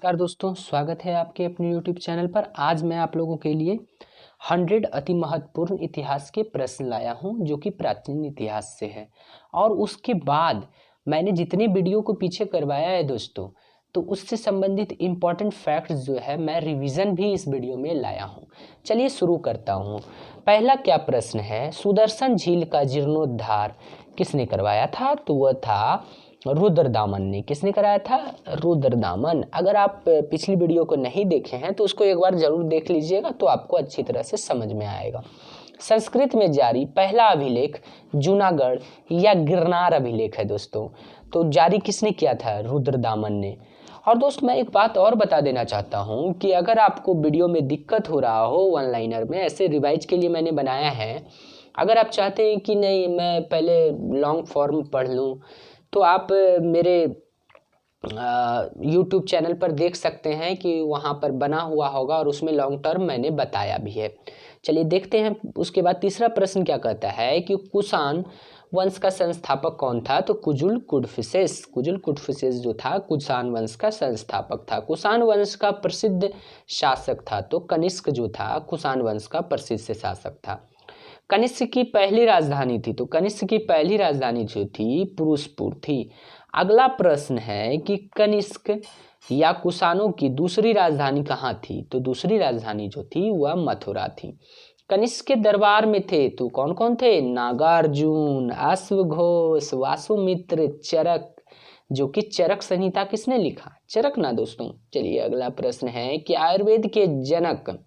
नमस्कार दोस्तों, स्वागत है आपके अपने YouTube चैनल पर। आज मैं आप लोगों के लिए 100 अति महत्वपूर्ण इतिहास के प्रश्न लाया हूं जो कि प्राचीन इतिहास से है। और उसके बाद मैंने जितने वीडियो को पीछे करवाया है दोस्तों, तो उससे संबंधित इम्पोर्टेंट फैक्ट्स जो है मैं रिवीजन भी इस वीडियो में लाया हूं। चलिए शुरू करता हूं। पहला क्या प्रश्न है, सुदर्शन झील का जीर्णोद्धार किसने करवाया था? तो वह था रुद्रदामन ने। किसने कराया था? रुद्रदामन। अगर आप पिछली वीडियो को नहीं देखे हैं तो उसको एक बार जरूर देख लीजिएगा, तो आपको अच्छी तरह से समझ में आएगा। संस्कृत में जारी पहला अभिलेख जूनागढ़ या गिरनार अभिलेख है दोस्तों। तो जारी किसने किया था? रुद्रदामन ने। और दोस्त मैं एक बात और बता देना चाहता हूँ कि अगर आपको वीडियो में दिक्कत हो रहा हो वन लाइनर में, ऐसे रिवाइज के लिए मैंने बनाया है। अगर आप चाहते हैं कि नहीं मैं पहले लॉन्ग फॉर्म पढ़ लूँ, तो आप मेरे YouTube चैनल पर देख सकते हैं कि वहाँ पर बना हुआ होगा और उसमें लॉन्ग टर्म मैंने बताया भी है। चलिए देखते हैं। उसके बाद तीसरा प्रश्न क्या कहता है कि कुषाण वंश का संस्थापक कौन था? तो कुजुल कुडफिसेस। कुजुल कुडफिसेस जो था कुषाण वंश का संस्थापक था। कुषाण वंश का प्रसिद्ध शासक था तो कनिष्क जो था कुषाण वंश का प्रसिद्ध शासक था। कनिष्क की पहली राजधानी थी, तो कनिष्क की पहली राजधानी जो थी पुरुषपुर थी। अगला प्रश्न है कि कनिष्क या कुषाणों की दूसरी राजधानी कहाँ थी? तो दूसरी राजधानी जो थी वह मथुरा थी। कनिष्क के दरबार में थे तो कौन कौन थे? नागार्जुन, अश्वघोष, वासुमित्र, चरक। जो कि चरक संहिता किसने लिखा? चरक ना दोस्तों। चलिए अगला प्रश्न है कि आयुर्वेद के जनक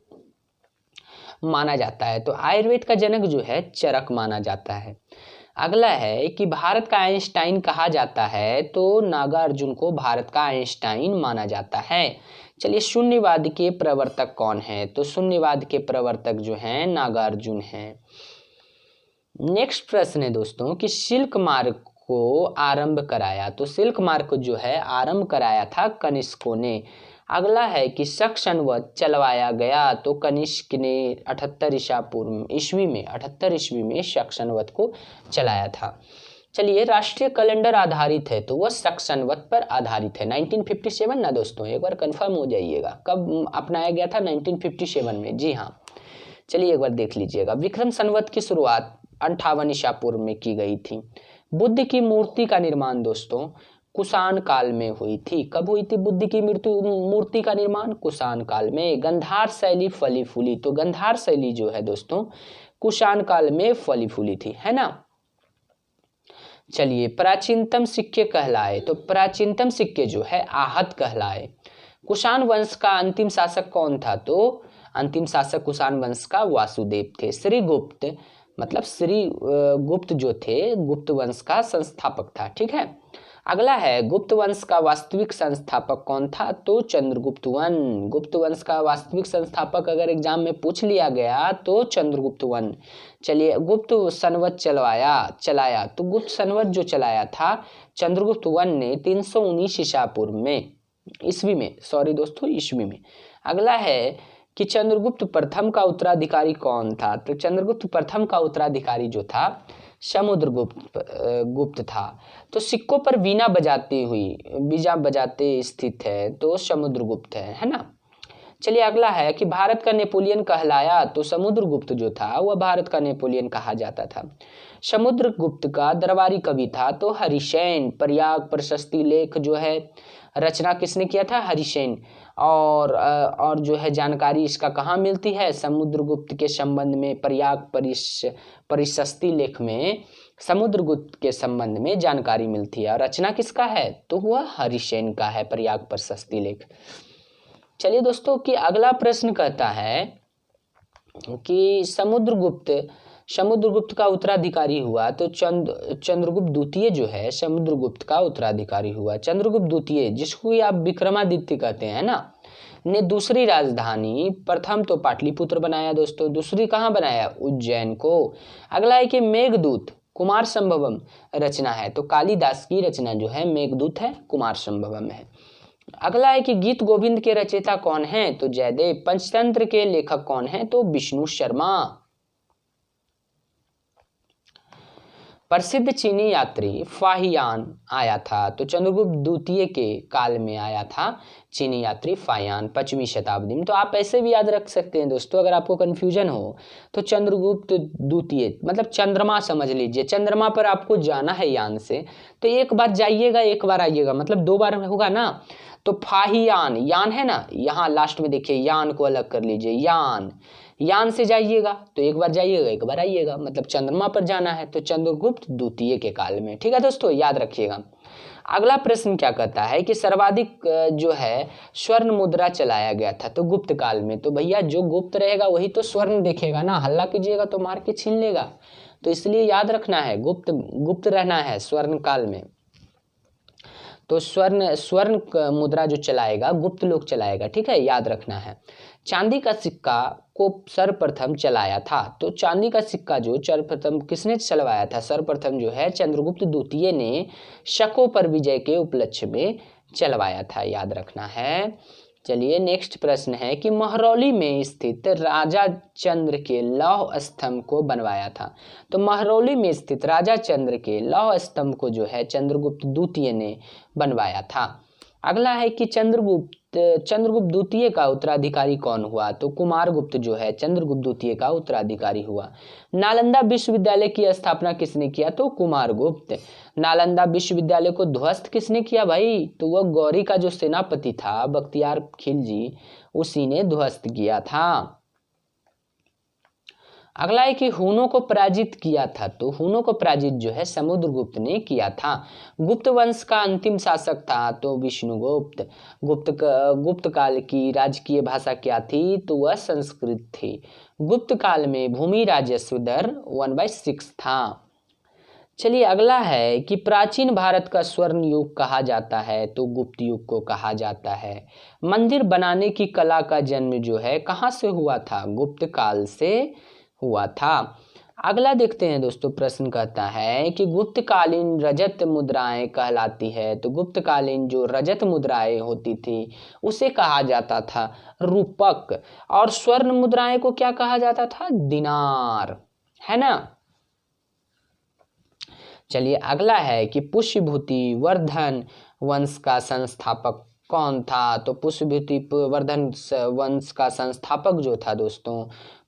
माना जाता है, तो आयुर्वेद का जनक जो है चरक माना जाता है। अगला है कि भारत का आइंस्टाइन कहा जाता है, तो नागार्जुन को भारत का आइंस्टाइन माना जाता है। चलिए शून्यवाद के प्रवर्तक कौन है? तो शून्यवाद के प्रवर्तक जो हैं नागार्जुन हैं। नेक्स्ट प्रश्न है दोस्तों कि सिल्क मार्ग को आरंभ कराया, तो सिल्क मार्ग को जो है आरंभ कराया था कनिष्कों ने। अगला है कि शक संवत चलवाया गया, तो कनिष्क ने 78 ईस्वी में शक संवत को चलाया था। चलिए राष्ट्रीय कैलेंडर आधारित है, तो वह शक संवत पर आधारित है। 1957 ना दोस्तों, एक बार कंफर्म हो जाइएगा कब अपनाया गया था? 1957 में, जी हाँ। चलिए एक बार देख लीजिएगा। विक्रम संवत की शुरुआत 58 ईसा पूर्व में की गई थी। बुद्ध की मूर्ति का निर्माण दोस्तों कुषाण काल में हुई थी। कब हुई थी बुद्ध की मूर्ति का निर्माण? कुषाण काल में। गंधार शैली फली फूली, तो गंधार शैली जो है दोस्तों कुषाण काल में फली फूली थी, है ना। चलिए प्राचीनतम सिक्के कहलाए, तो प्राचीनतम सिक्के जो है आहत कहलाए। कुषाण वंश का अंतिम शासक कौन था? तो अंतिम शासक कुषाण वंश का वासुदेव थे। श्रीगुप्त मतलब श्री गुप्त जो थे गुप्त वंश का संस्थापक था, ठीक है। अगला है गुप्त वंश का वास्तविक संस्थापक कौन था? तो चंद्रगुप्त वन। गुप्त वंश का वास्तविक संस्थापक अगर एग्जाम में पूछ लिया गया तो चंद्रगुप्त वन। चलिए गुप्त संवत चलाया, तो गुप्त संवत जो चलाया था चंद्रगुप्त वन ने 319 ईसा पूर्व में, ईस्वी में। अगला है कि चंद्रगुप्त प्रथम का उत्तराधिकारी कौन था? तो चंद्रगुप्त प्रथम का उत्तराधिकारी जो था गुप्त था। तो सिक्कों पर वीणा बजाते स्थित है, तो समुद्रगुप्त है ना। चलिए अगला है कि भारत का नेपोलियन कहलाया, तो समुद्रगुप्त जो था वह भारत का नेपोलियन कहा जाता था। समुद्रगुप्त का दरबारी कवि था तो हरिसेन। प्रयाग प्रशस्ति लेख जो है रचना किसने किया था? हरिसेन। और जो है जानकारी इसका कहाँ मिलती है? समुद्रगुप्त के संबंध में प्रयाग प्रशस्ति लेख में समुद्रगुप्त के संबंध में जानकारी मिलती है। और रचना किसका है? तो वह हरिसेन का है, प्रयाग प्रशस्ति लेख। चलिए दोस्तों कि अगला प्रश्न कहता है कि समुद्रगुप्त का उत्तराधिकारी हुआ, तो चंद्रगुप्त द्वितीय जो है समुद्रगुप्त का उत्तराधिकारी हुआ। चंद्रगुप्त द्वितीय जिसको आप विक्रमादित्य कहते हैं ना, ने दूसरी राजधानी प्रथम तो पाटलिपुत्र बनाया दोस्तों, दूसरी कहाँ बनाया? उज्जैन को। अगला है कि मेघदूत कुमार संभवम रचना है, तो कालिदास की रचना जो है मेघदूत है, कुमार संभवम है। अगला है कि गीत गोविंद के रचयिता कौन है? तो जयदेव। पंचतंत्र के लेखक कौन है? तो विष्णु शर्मा। प्रसिद्ध चीनी यात्री फाहियान आया था? तो चंद्रगुप्त द्वितीय के काल में आया था चीनी यात्री फाहियान 5वीं शताब्दी में। तो आप ऐसे भी याद रख सकते हैं दोस्तों, अगर आपको कन्फ्यूजन हो तो चंद्रगुप्त द्वितीय मतलब चंद्रमा समझ लीजिए, चंद्रमा पर आपको जाना है यान से, तो एक बार जाइएगा एक बार आइएगा, मतलब 2 बार होगा ना। तो फाहियान, यान है ना, यहाँ लास्ट में देखिए यान को अलग कर लीजिए, यान से जाइएगा तो एक बार जाइएगा एक बार आइएगा, मतलब चंद्रमा पर जाना है तो चंद्रगुप्त द्वितीय के काल में। ठीक है दोस्तों, याद रखिएगा। अगला प्रश्न क्या कहता है कि सर्वाधिक जो है स्वर्ण मुद्रा चलाया गया था तो गुप्त काल में। तो भैया जो गुप्त रहेगा वही तो स्वर्ण देखेगा ना, हल्ला कीजिएगा तो मार के छीन लेगा, तो इसलिए याद रखना है गुप्त गुप्त रहना है स्वर्ण काल में। तो स्वर्ण मुद्रा जो चलाएगा गुप्त लोग चलाएगा, ठीक है, याद रखना है। चांदी का सिक्का को सर्वप्रथम चलाया था? तो चांदी का सिक्का जो सर्वप्रथम किसने चलवाया था? सर्वप्रथम जो है चंद्रगुप्त द्वितीय ने शकों पर विजय के उपलक्ष्य में चलवाया था, याद रखना है। चलिए नेक्स्ट प्रश्न है कि महरौली में स्थित राजा चंद्र के लौह स्तंभ को बनवाया था? तो महरौली में स्थित राजा चंद्र के लौह स्तंभ को जो है चंद्रगुप्त द्वितीय ने बनवाया था। अगला है कि चंद्रगुप्त द्वितीय का उत्तराधिकारी कौन हुआ? तो कुमारगुप्त जो है चंद्रगुप्त द्वितीय का उत्तराधिकारी हुआ। नालंदा विश्वविद्यालय की स्थापना किसने किया? तो कुमारगुप्त। नालंदा विश्वविद्यालय को ध्वस्त किसने किया भाई? तो वह गौरी का जो सेनापति था बख्तियार खिलजी, उसी ने ध्वस्त किया था। अगला है कि हुनों को पराजित किया था? तो हुनों को पराजित जो है समुद्रगुप्त ने किया था। गुप्त वंश का अंतिम शासक था? तो विष्णुगुप्त। गुप्त काल की राजकीय भाषा क्या थी? तो वह संस्कृत थी। गुप्त काल में भूमि राजस्व दर 1/6 था। चलिए अगला है कि प्राचीन भारत का स्वर्ण युग कहा जाता है? तो गुप्त युग को कहा जाता है। मंदिर बनाने की कला का जन्म जो है कहाँ से हुआ था? गुप्त काल से हुआ था। अगला देखते हैं दोस्तों, प्रश्न कहता है कि गुप्तकालीन रजत मुद्राएं कहलाती है? तो गुप्तकालीन जो रजत मुद्राएं होती थी उसे कहा जाता था रूपक, और स्वर्ण मुद्राएं को क्या कहा जाता था? दिनार, है ना। चलिए अगला है कि पुष्यभूति वर्धन वंश का संस्थापक कौन था? तो पुष्यभूति वर्धन वंश का संस्थापक जो था दोस्तों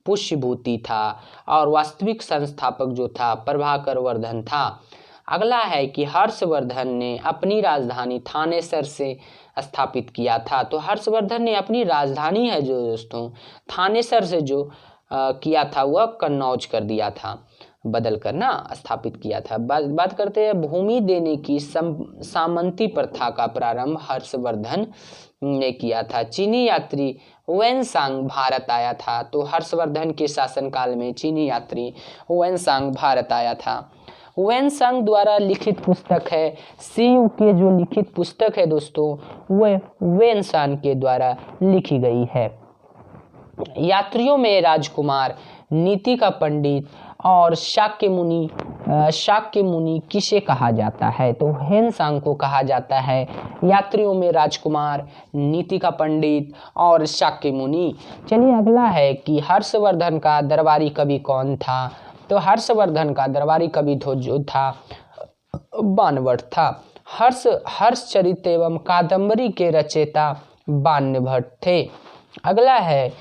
पुष्यभूति था, और वास्तविक संस्थापक जो था प्रभाकर वर्धन था। अगला है कि हर्षवर्धन ने अपनी राजधानी थानेसर से स्थापित किया था? तो हर्षवर्धन ने अपनी राजधानी है जो दोस्तों थानेसर से जो किया था वह कन्नौज कर दिया था, बदल कर ना स्थापित किया था। बात करते हैं भूमि देने की सामंती प्रथा का प्रारंभ हर्षवर्धन ने किया था। चीनी यात्री वेनसांग भारत आया था? तो हर्षवर्धन के शासनकाल में चीनी यात्री वेनसांग भारत आया था। वेनसांग द्वारा लिखित पुस्तक है, शिव के जो लिखित पुस्तक है दोस्तों वह वेनसांग के द्वारा लिखी गई है। यात्रियों में राजकुमार, नीति का पंडित और शाक्य मुनि किसे कहा जाता है? तो वेनसांग को कहा जाता है। यात्रियों में राजकुमार, नीति का पंडित और शाक्य मुनि। चलिए अगला है कि हर्षवर्धन का दरबारी कवि कौन था? तो हर्षवर्धन का दरबारी कवि जो था बाणभट्ट था। हर्षचरित एवं कादंबरी के रचयिता बाणभट्ट थे। अगला है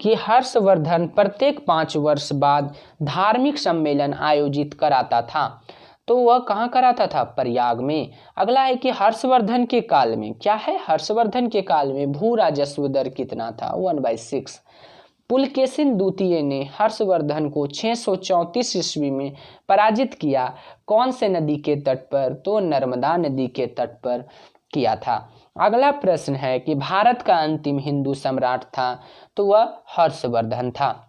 कि हर्षवर्धन प्रत्येक 5 वर्ष बाद धार्मिक सम्मेलन आयोजित कराता था? तो वह कहाँ कराता था? प्रयाग में। अगला है कि हर्षवर्धन के काल में क्या है? हर्षवर्धन के काल में भू राजस्व दर कितना था? 1/6। पुलकेशिन द्वितीय ने हर्षवर्धन को 634 ईस्वी में पराजित किया। कौन से नदी के तट पर? तो नर्मदा नदी के तट पर किया था। अगला प्रश्न है कि भारत का अंतिम हिंदू सम्राट था? तो वह हर्षवर्धन था।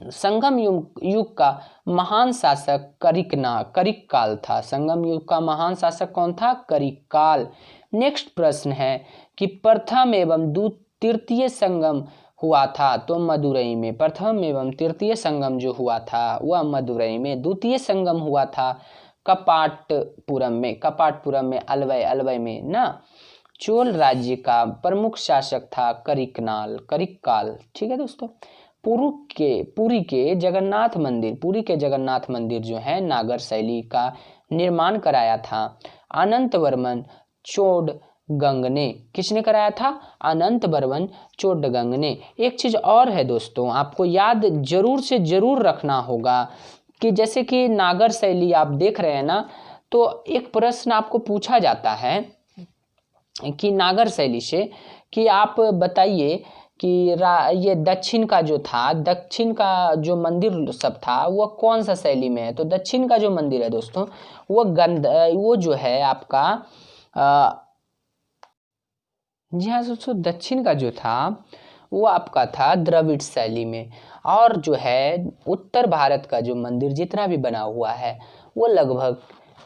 संगम युग का महान शासक करिकाल था। संगम युग का महान शासक कौन था? करिकाल। नेक्स्ट प्रश्न है कि प्रथम एवं तृतीय संगम हुआ था? तो मदुरई में। प्रथम एवं तृतीय संगम जो हुआ था वह मदुरई में। द्वितीय संगम हुआ था कपाटपुरम में अलवई में ना। चोल राज्य का प्रमुख शासक था करिकाल। ठीक है दोस्तों। पुरी के जगन्नाथ मंदिर जो है नागर शैली का निर्माण कराया था अनंत वर्मन चोडगंग ने। किसने कराया था? अनंत वर्मन चोडगंग ने। एक चीज और है दोस्तों, आपको याद जरूर से जरूर रखना होगा कि जैसे कि नागर शैली आप देख रहे हैं ना, तो एक प्रश्न आपको पूछा जाता है कि नागर शैली से कि आप बताइए कि ये दक्षिण का जो मंदिर सब था वह कौन सा शैली में है। तो दक्षिण का जो मंदिर है दोस्तों वो जो है आपका जी हाँ दोस्तों, दक्षिण का जो था वो आपका था द्रविड़ शैली में। और जो है उत्तर भारत का जो मंदिर जितना भी बना हुआ है वो लगभग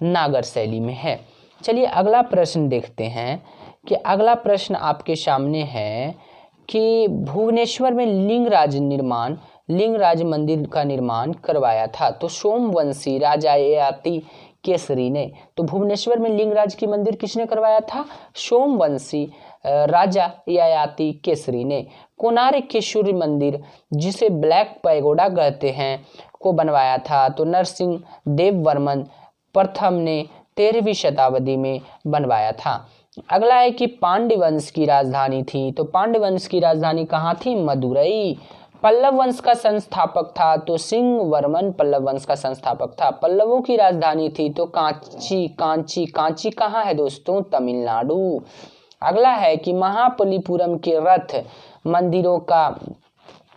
नागर शैली में है। चलिए अगला प्रश्न देखते हैं कि अगला प्रश्न आपके सामने है कि भुवनेश्वर में लिंगराज मंदिर का निर्माण करवाया था तो सोमवंशी राजा ययाति केसरी ने। तो भुवनेश्वर में लिंगराज की मंदिर किसने करवाया था? सोमवंशी राजा ययाति केसरी ने। कोणार्क के सूर्य मंदिर जिसे ब्लैक पैगोडा कहते हैं को बनवाया था तो नरसिंह देव वर्मन प्रथम ने 13वीं शताब्दी में बनवाया था। अगला है कि पांड्य वंश की राजधानी थी तो पांड्य वंश की राजधानी कहाँ थी? मदुरई। पल्लव वंश का संस्थापक था तो सिंह वर्मन पल्लव वंश का संस्थापक था। पल्लवों की राजधानी थी तो कांची कहाँ है दोस्तों? तमिलनाडु। अगला है कि महाबलीपुरम के रथ मंदिरों का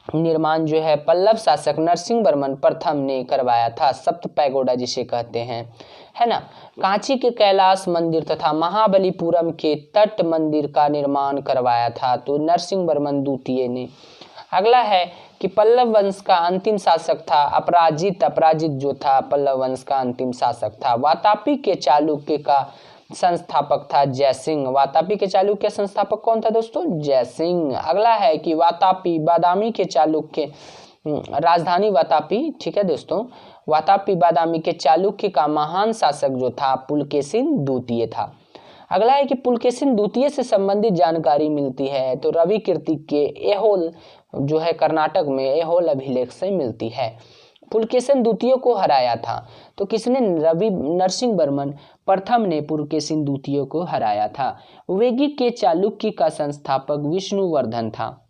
निर्माण जो है पल्लव शासक नरसिंह वर्मन प्रथम ने करवाया था, सप्त पैगोडा जिसे कहते हैं, है ना। कांची के कैलाश मंदिर तथा महाबलीपुरम के तट मंदिर का निर्माण करवाया था तो नरसिंह वर्मन द्वितीय ने। अगला है कि पल्लव वंश का अंतिम शासक था अपराजित जो था पल्लव वंश का अंतिम शासक था। वातापी के चालुक्य का संस्थापक था जयसिंह। वातापी के चालुक्य संस्थापक कौन था दोस्तों? जयसिंह। अगला है कि वातापी बादामी के चालुक्य राजधानी वातापी, ठीक है दोस्तों। वातापी बादामी के चालुक्य का महान शासक जो था पुलकेशिन द्वितीय था। अगला है कि पुलकेशिन द्वितीय से संबंधित जानकारी मिलती है तो रवि कीर्ति के एहोल जो है कर्नाटक में एहोल अभिलेख से मिलती है। पुलकेशिन द्वितीय को हराया था तो किसने? नरसिंह वर्मन प्रथम ने पुलकेशिन द्वितीय को हराया था। वेगी के चालुक्य का संस्थापक विष्णुवर्धन था।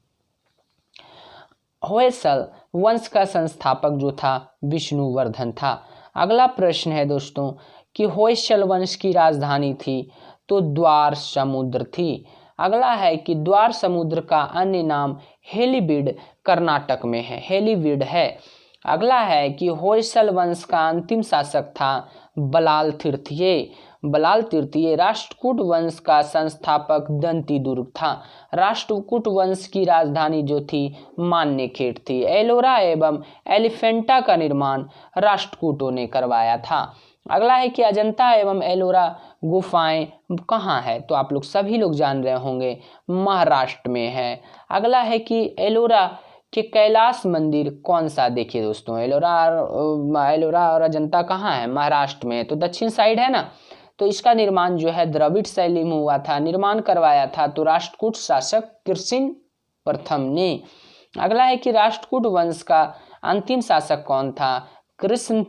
होयसल वंश का संस्थापक जो था विष्णुवर्धन था। अगला प्रश्न है दोस्तों कि होयसल वंश की राजधानी थी तो द्वार समुद्र थी। अगला है कि द्वार समुद्र का अन्य नाम हेलीबीड कर्नाटक में है, हेलीबीड है। अगला है कि होयसल वंश का अंतिम शासक था बलाल तृतीय। राष्ट्रकूट वंश का संस्थापक दंतीदुर्ग था। राष्ट्रकूट वंश की राजधानी जो थी मान्यखेड़ थी। एलोरा एवं एलिफेंटा का निर्माण राष्ट्रकूटों ने करवाया था। अगला है कि अजंता एवं एलोरा गुफाएं कहाँ है? तो आप लोग सभी लोग जान रहे होंगे महाराष्ट्र में है। अगला है कि एलोरा के कैलाश मंदिर कौन सा? देखिए दोस्तों एलोरा और अजंता कहाँ है? महाराष्ट्र में, तो दक्षिण साइड है ना। तो इसका निर्माण जो है द्रविड़ शैली में हुआ था, निर्माण करवाया था तो राष्ट्रकूट शासक कृष्ण प्रथम ने। अगला है कि राष्ट्रकूट वंश का अंतिम शासक कौन था? कृष्ण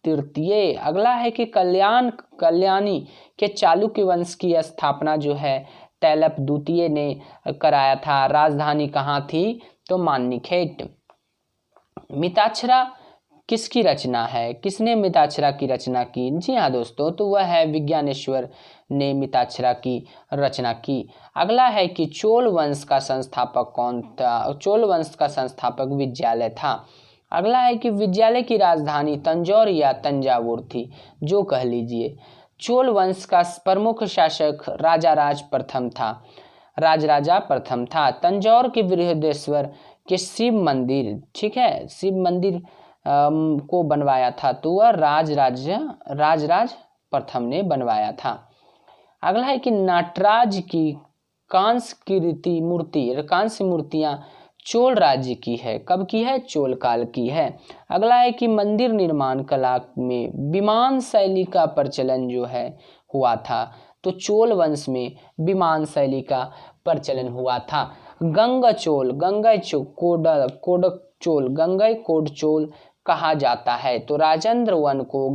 तृतीय। अगला है कि कल्याणी के चालुक्य वंश की स्थापना जो है तैलप द्वितीय ने कराया था। राजधानी कहाँ थी? तो मान्यखेड़। मिताक्षरा किसकी रचना है? किसने मिताक्षरा की रचना की? जी हाँ दोस्तों, तो वह है विज्ञानेश्वर ने मिताक्षरा की रचना की। अगला है कि चोल वंश का संस्थापक कौन था? चोल वंश का संस्थापक विद्यालय था। अगला है कि विद्यालय की राजधानी तंजौर या तंजावुर थी, जो कह लीजिए। चोल वंश का प्रमुख शासक राजराज प्रथम था। तंजौर के बृहदेश्वर के शिव मंदिर, ठीक है, शिव मंदिर को बनवाया था तो वह राजराज प्रथम ने बनवाया था। अगला है कि नटराज की कांस्य मूर्तियां चोल राज्य की है। कब की है? चोल काल की है। अगला है कि मंदिर निर्माण कला में विमान शैली का प्रचलन जो है हुआ था तो चोल वंश में विमान शैली का प्रचलन हुआ था। गंगा चोल गंगईकोंड चोल कहा जाता है? तो राजेंद्र वन को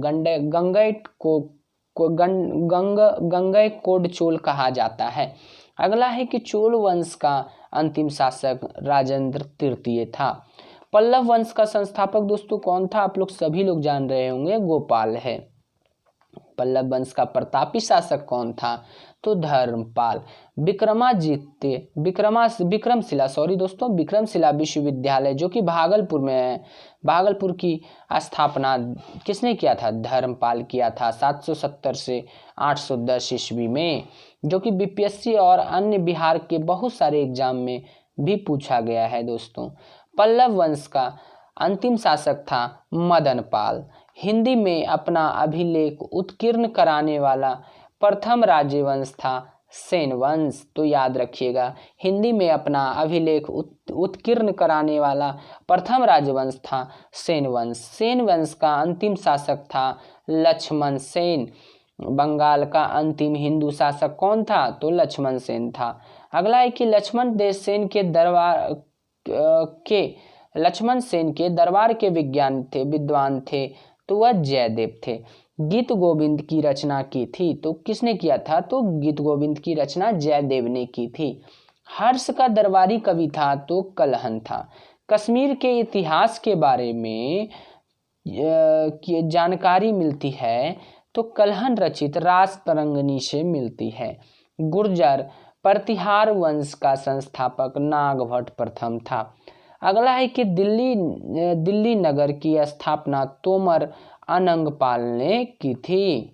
गंगईकोंड चोल कहा जाता है। अगला है कि चोल वंश का अंतिम शासक राजेंद्र तृतीय था। पल्लव वंश का संस्थापक दोस्तों कौन था? आप लोग सभी लोग जान रहे होंगे, गोपाल है। पल्लव वंश का प्रतापी शासक कौन था? तो धर्मपाल। विक्रमशिला विश्वविद्यालय जो कि भागलपुर में है, भागलपुर की स्थापना किसने किया था? धर्मपाल किया था 770 से 810 ईस्वी में, जो कि बीपीएससी और अन्य बिहार के बहुत सारे एग्जाम में भी पूछा गया है दोस्तों। पल्लव वंश का अंतिम शासक था मदनपाल। हिंदी में अपना अभिलेख उत्कीर्ण कराने वाला प्रथम राजवंश था सेन वंश। तो याद रखिएगा, हिंदी में अपना अभिलेख उत्कीर्ण कराने वाला प्रथम राजवंश था सेन वंश। सेन वंश का अंतिम शासक था लक्ष्मण सेन। बंगाल का अंतिम हिंदू शासक कौन था? तो लक्ष्मण सेन था। अगला है कि लक्ष्मण सेन के दरबार के विद्वान थे, तो वह जयदेव थे। गीत गोविंद की रचना की थी, तो किसने किया था? तो गीत गोविंद की रचना जयदेव ने की थी। हर्ष का दरबारी कवि था, तो कलहन था। कश्मीर के इतिहास के बारे में जानकारी मिलती है तो कलहन रचित रास तरंगिणी से मिलती है। गुर्जर प्रतिहार वंश का संस्थापक नागभट्ट प्रथम था। अगला है कि दिल्ली नगर की स्थापना तोमर अनंगपाल ने की थी।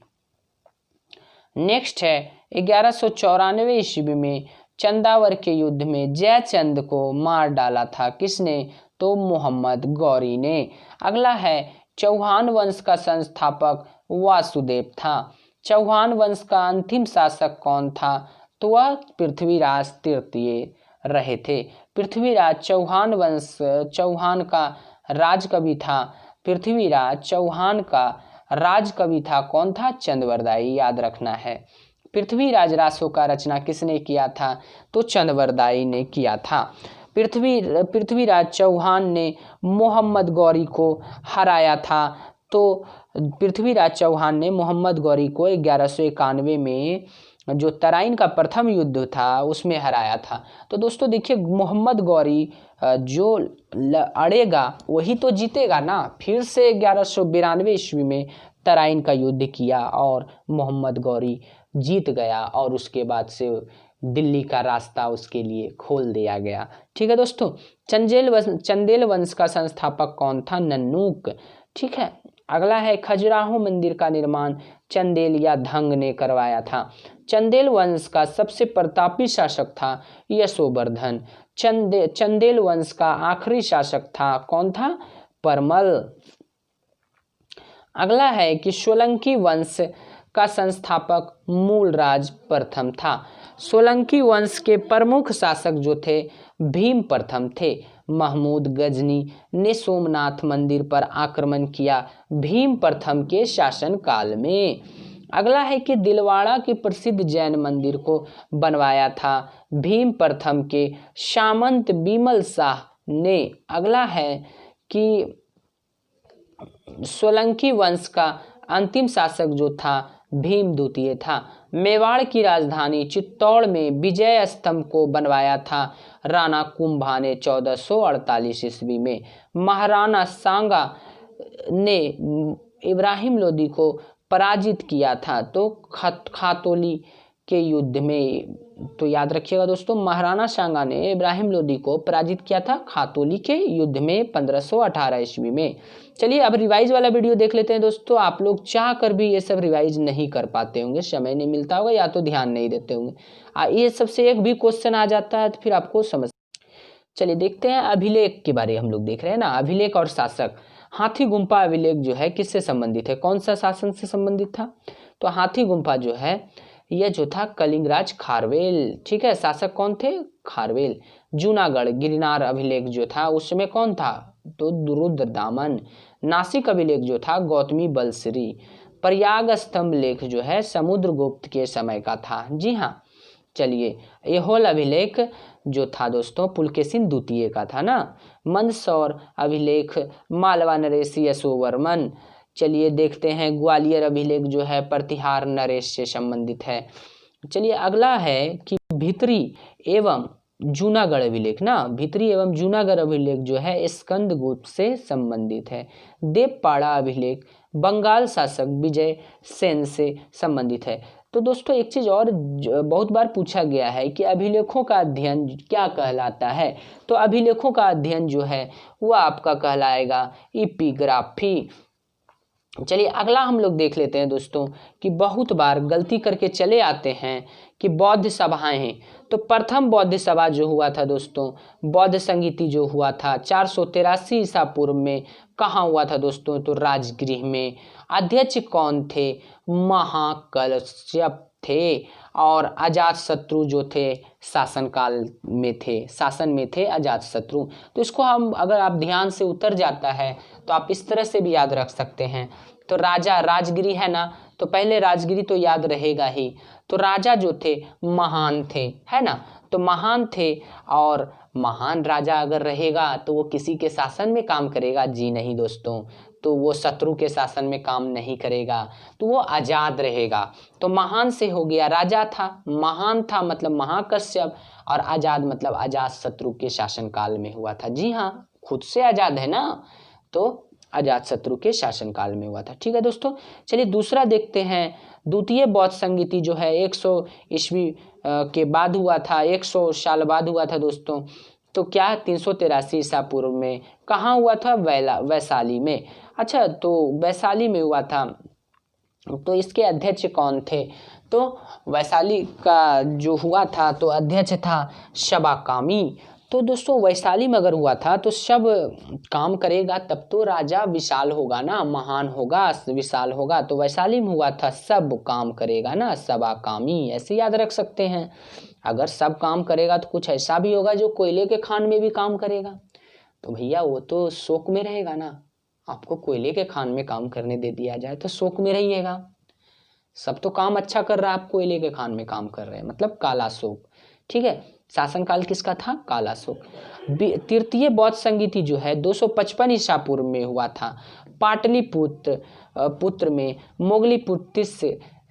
नेक्स्ट है 1194 ईस्वी में चंदावर के युद्ध में जयचंद को मार डाला था, किसने? तो मोहम्मद गौरी ने। अगला है चौहान वंश का संस्थापक वासुदेव था। चौहान वंश का अंतिम शासक कौन था? तो वह पृथ्वीराज तृतीय रहे थे। पृथ्वीराज चौहान का राजकवि था। पृथ्वीराज चौहान का राजकवि था कौन था? चंद्रवरदाई, याद रखना है। पृथ्वीराज रासो का रचना किसने किया था? तो चंद्रवरदाई ने किया था। पृथ्वीराज चौहान ने मोहम्मद गौरी को हराया था। तो पृथ्वीराज चौहान ने मोहम्मद गौरी को 1191 में जो तराइन का प्रथम युद्ध था उसमें हराया था। तो दोस्तों देखिए, मोहम्मद गौरी जो अड़ेगा वही तो जीतेगा ना। फिर से 1192 ईस्वी में तराइन का युद्ध किया और मोहम्मद गौरी जीत गया और उसके बाद से दिल्ली का रास्ता उसके लिए खोल दिया गया। ठीक है दोस्तों। चंदेल वंश का संस्थापक कौन था? नन्नूक। ठीक है। अगला है खजुराहो मंदिर का निर्माण चंदेल या धंग ने करवाया था। चंदेल वंश का सबसे प्रतापी शासक था यशोवर्धन। चंदेल वंश का आखिरी शासक था कौन था? परमल। अगला है कि सोलंकी वंश का संस्थापक मूलराज प्रथम था। सोलंकी वंश के प्रमुख शासक जो थे भीम प्रथम थे। महमूद गजनी ने सोमनाथ मंदिर पर आक्रमण किया भीम प्रथम के शासनकाल में। अगला है कि दिलवाड़ा के प्रसिद्ध जैन मंदिर को बनवाया था भीम प्रथम के सामंत बिमल शाह ने। अगला है कि सोलंकी वंश का अंतिम शासक जो था भीम द्वितीय था। मेवाड़ की राजधानी चित्तौड़ में विजय स्तंभ को बनवाया था राणा कुंभा ने 1448 ईस्वी में। महाराणा सांगा ने इब्राहिम लोदी को पराजित किया था तो खातौली के युद्ध में। तो याद रखिएगा दोस्तों, महाराणा सांगा ने इब्राहिम लोदी को पराजित किया था खातौली के युद्ध में 1518 ईस्वी में। चलिए अब रिवाइज वाला वीडियो देख लेते हैं दोस्तों। आप लोग चाह कर भी ये सब रिवाइज नहीं कर पाते होंगे, समय नहीं मिलता होगा या तो ध्यान नहीं देते होंगे। ये सबसे एक भी क्वेश्चन आ जाता है तो फिर आपको समझ। चलिए देखते हैं अभिलेख के बारे हम लोग देख रहे हैं ना, अभिलेख और शासक। हाथी गुम्फा अभिलेख जो है किससे संबंधित है? कौन सा शासन से संबंधित था? तो हाथी गुम्फा जो है यह जो था कलिंगराज खारवेल। ठीक है। शासक कौन थे? खारवेल। जूनागढ़ गिरनार अभिलेख जो था उस समय कौन था? तो रुद्रदामन। नासिक अभिलेख जो था गौतमी बलश्री। प्रयाग स्तंभ लेख जो है समुद्रगुप्त के समय का था। जी हाँ। चलिए ऐहोल अभिलेख जो था दोस्तों पुलकेशिन द्वितीय का था ना। मंदसौर अभिलेख मालवा नरेश यशोवर्मन। चलिए देखते हैं ग्वालियर अभिलेख जो है प्रतिहार नरेश से संबंधित है। चलिए अगला है कि भित्री एवं जूनागढ़ अभिलेख ना, भित्री एवं जूनागढ़ अभिलेख जो है स्कंदगुप्त से संबंधित है। देवपाड़ा अभिलेख बंगाल शासक विजय सेन से संबंधित है। तो दोस्तों एक चीज और बहुत बार पूछा गया है कि अभिलेखों का अध्ययन क्या कहलाता है, तो अभिलेखों का अध्ययन जो है वह आपका कहलाएगा इपिग्राफी। चलिए अगला हम लोग देख लेते हैं दोस्तों कि बहुत बार गलती करके चले आते हैं कि बौद्ध सभाएं हैं। तो प्रथम बौद्ध सभा जो हुआ था दोस्तों, बौद्ध संगीति जो हुआ था 483 ईसा पूर्व में, कहाँ हुआ था दोस्तों, तो राजगृह में। अध्यक्ष कौन थे, महाकश्यप थे। और अजातशत्रु जो थे शासनकाल में थे, शासन में थे अजातशत्रु। तो इसको हम अगर आप ध्यान से उतर जाता है तो आप इस तरह से भी याद रख सकते हैं। तो राजा राजगिरी है ना, तो पहले राजगिरी तो याद रहेगा ही। तो राजा जो थे महान थे, है ना, तो महान थे। और महान राजा अगर रहेगा तो वो किसी के शासन में काम करेगा, जी नहीं दोस्तों, तो वो शत्रु के शासन में काम नहीं करेगा, तो वो आजाद रहेगा। तो महान से हो गया राजा था, महान था मतलब महाकश्यप, और आजाद मतलब आजाद शत्रु के शासन काल में हुआ था। जी हाँ, खुद से आजाद है ना, तो अजात शत्रु के शासनकाल में हुआ था। ठीक है दोस्तों, चलिए दूसरा देखते हैं। द्वितीय बौद्ध संगीति जो है 100 ईस्वी के बाद हुआ था, 100 साल बाद हुआ था दोस्तों। तो क्या 383 ईसा पूर्व में, कहाँ हुआ था, वैशाली में। अच्छा, तो वैशाली में हुआ था। तो इसके अध्यक्ष कौन थे, तो वैशाली का जो हुआ था तो अध्यक्ष था शबाकामी। तो दोस्तों वैशाली में अगर हुआ था तो सब काम करेगा तब तो राजा विशाल होगा ना, महान होगा, विशाल होगा। तो वैशाली में हुआ था सब काम करेगा ना, सबाकामी, ऐसे याद रख सकते हैं। अगर सब काम करेगा तो कुछ ऐसा भी होगा जो कोयले के खान में भी काम करेगा, तो भैया वो तो शोक में रहेगा ना। आपको कोयले के खान में काम करने दे दिया जाए तो शोक में रहिएगा। सब तो काम अच्छा कर रहा है, आप कोयले के खान में काम कर रहे हैं, मतलब काला शोक। ठीक है, शासनकाल किसका था, काला शोक। तृतीय बौद्ध संगीति जो है 255 ईसा पूर्व में हुआ था, पाटलिपुत्र में। मोगलीपुत्र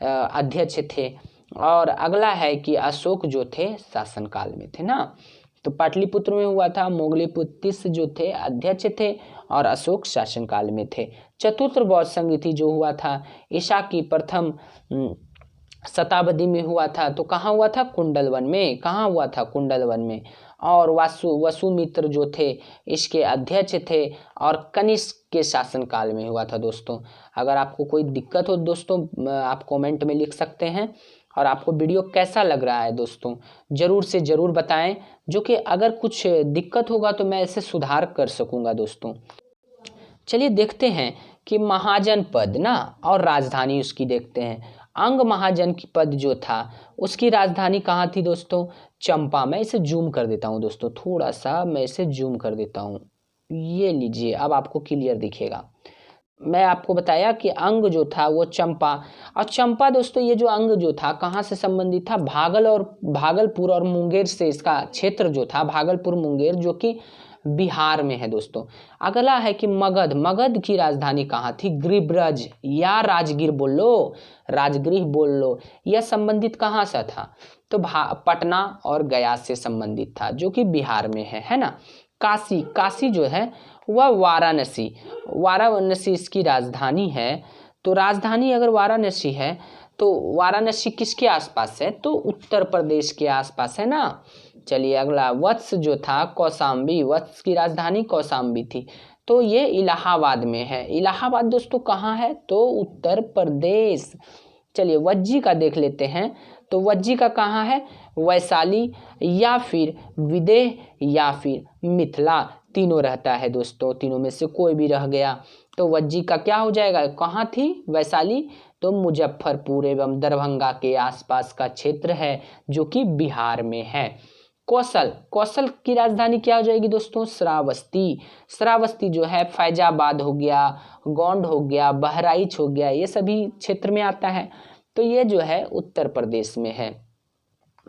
अध्यक्ष थे। और अगला है कि अशोक जो थे शासनकाल में थे ना, तो पाटलिपुत्र में हुआ था, मोगलीपुत्र जो थे अध्यक्ष थे, और अशोक शासनकाल में थे। चतुर्थ बौद्ध संगीति जो हुआ था ईसा की प्रथम शताब्दी में हुआ था। तो कहाँ हुआ था, कुंडलवन में। कहाँ हुआ था, कुंडलवन में। और वसुमित्र जो थे इसके अध्यक्ष थे, और कनिष्क के शासनकाल में हुआ था दोस्तों। अगर आपको कोई दिक्कत हो दोस्तों आप कमेंट में लिख सकते हैं। और आपको वीडियो कैसा लग रहा है दोस्तों ज़रूर से ज़रूर बताएं, जो कि अगर कुछ दिक्कत होगा तो मैं इसे सुधार कर सकूंगा दोस्तों। चलिए देखते हैं कि महाजन पद ना और राजधानी उसकी देखते हैं। अंग महाजन की पद जो था उसकी राजधानी कहाँ थी दोस्तों, चंपा। मैं इसे जूम कर देता हूँ दोस्तों, थोड़ा सा मैं इसे जूम कर देता हूँ, ये लीजिए अब आपको क्लियर दिखेगा। मैं आपको बताया कि अंग जो था वो चंपा, और चंपा दोस्तों ये जो अंग जो था कहाँ से संबंधित था, भागलपुर और मुंगेर से। इसका क्षेत्र जो था भागलपुर मुंगेर जो कि बिहार में है दोस्तों। अगला है कि मगध की राजधानी कहाँ थी, गिरिब्रज या राजगीर बोल लो, राजगृह बोल लो। यह संबंधित कहाँ से था, तो पटना और गया से संबंधित था, जो कि बिहार में है ना। काशी जो है वह वाराणसी इसकी राजधानी है। तो राजधानी अगर वाराणसी है तो वाराणसी किसके आसपास है, तो उत्तर प्रदेश के आसपास है ना। चलिए अगला वत्स जो था कौशाम्बी, वत्स की राजधानी कौशाम्बी थी। तो ये इलाहाबाद में है। इलाहाबाद दोस्तों कहाँ है, तो उत्तर प्रदेश। चलिए वज्जी का देख लेते हैं। तो वज्जी का कहाँ है, वैशाली या फिर विदेह या फिर मिथिला, तीनों रहता है दोस्तों, तीनों में से कोई भी रह गया तो वज्जी का क्या हो जाएगा, कहाँ थी वैशाली, तो मुजफ्फरपुर एवं दरभंगा के आसपास का क्षेत्र है जो कि बिहार में है। कौशल की राजधानी क्या हो जाएगी दोस्तों, श्रावस्ती जो है फैजाबाद हो गया, गोंड हो गया, बहराइच हो गया, ये सभी क्षेत्र में आता है। तो ये जो है उत्तर प्रदेश में है।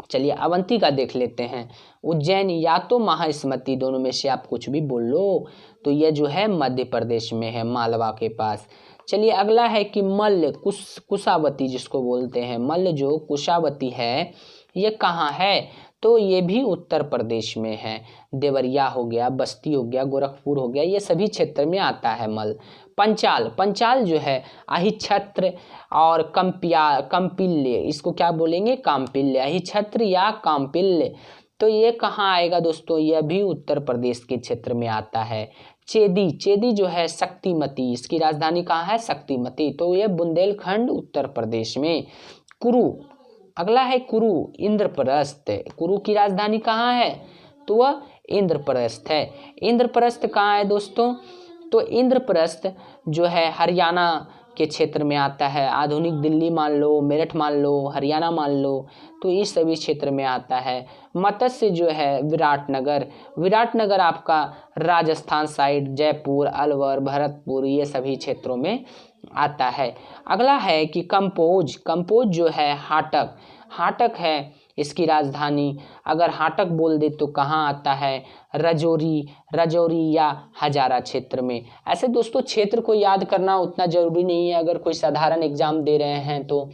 चलिए अवंतिका देख लेते हैं। उज्जैन या तो महास्मृति, दोनों में से आप कुछ भी बोल लो। तो ये जो है मध्य प्रदेश में है, मालवा के पास। चलिए अगला है कि मल्ल कुशावती जिसको बोलते हैं, मल्ल जो कुशावती है ये कहाँ है? तो ये भी उत्तर प्रदेश में है। देवरिया हो गया, बस्ती हो गया, गोरखपुर हो गया, ये सभी क्षेत्र में आता है मल्ल। पंचाल, पंचाल जो है अहिच्छत्र और कंपिल्य, इसको क्या बोलेंगे? काम्पिल्य, अहिच्छत्र या काम्पिल्य। तो ये कहाँ आएगा दोस्तों? यह भी उत्तर प्रदेश के क्षेत्र में आता है। चेदी, चेदी जो है शक्तिमती, इसकी राजधानी कहाँ है? शक्तिमती। तो ये बुंदेलखंड उत्तर प्रदेश में। कुरु, अगला है कुरु, इंद्रप्रस्थ। कुरु की राजधानी कहाँ है? तो वह इंद्रप्रस्थ है। इंद्रप्रस्थ कहाँ है दोस्तों? तो इंद्रप्रस्थ जो है हरियाणा के क्षेत्र में आता है। आधुनिक दिल्ली मान लो, मेरठ मान लो, हरियाणा मान लो, तो इस सभी क्षेत्र में आता है। मत्स्य जो है विराटनगर, विराटनगर आपका राजस्थान साइड, जयपुर, अलवर, भरतपुर, ये सभी क्षेत्रों में आता है। अगला है कि कंपोज, कंपोज जो है हाटक, हाटक है इसकी राजधानी। अगर हाटक बोल दे तो कहाँ आता है? राजौरी, राजौरी या हजारा क्षेत्र में। ऐसे दोस्तों क्षेत्र को याद करना उतना ज़रूरी नहीं है। अगर कोई साधारण एग्जाम दे रहे हैं, तो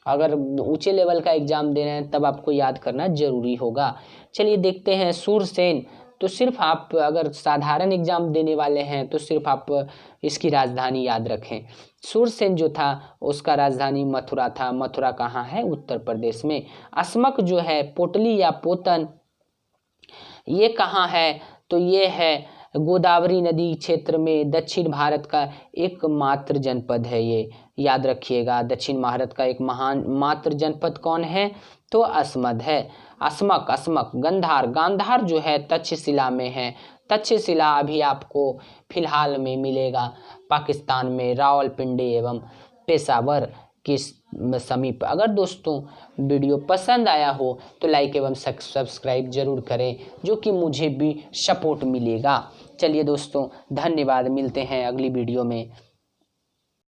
अगर ऊंचे लेवल का एग्जाम दे रहे हैं तब आपको याद करना जरूरी होगा। चलिए देखते हैं सूरसेन। तो सिर्फ आप अगर साधारण एग्जाम देने वाले हैं तो सिर्फ आप इसकी राजधानी याद रखें। सूरसेन जो था उसका राजधानी मथुरा था। मथुरा कहाँ है? उत्तर प्रदेश में। अस्मक जो है पोटली या पोतन, ये कहाँ है? तो ये है गोदावरी नदी क्षेत्र में, दक्षिण भारत का एकमात्र जनपद है ये, याद रखिएगा। दक्षिण भारत का एक महान मात्र जनपद कौन है? तो अस्मद है। अस्मक, अस्मक, गंधार, गांधार जो है तक्षशिला में है। तक्षशिला अभी आपको फिलहाल में मिलेगा पाकिस्तान में, रावलपिंडी एवं पेशावर के समीप। अगर दोस्तों वीडियो पसंद आया हो तो लाइक एवं सब्सक्राइब जरूर करें, जो कि मुझे भी सपोर्ट मिलेगा। चलिए दोस्तों धन्यवाद, मिलते हैं अगली वीडियो में।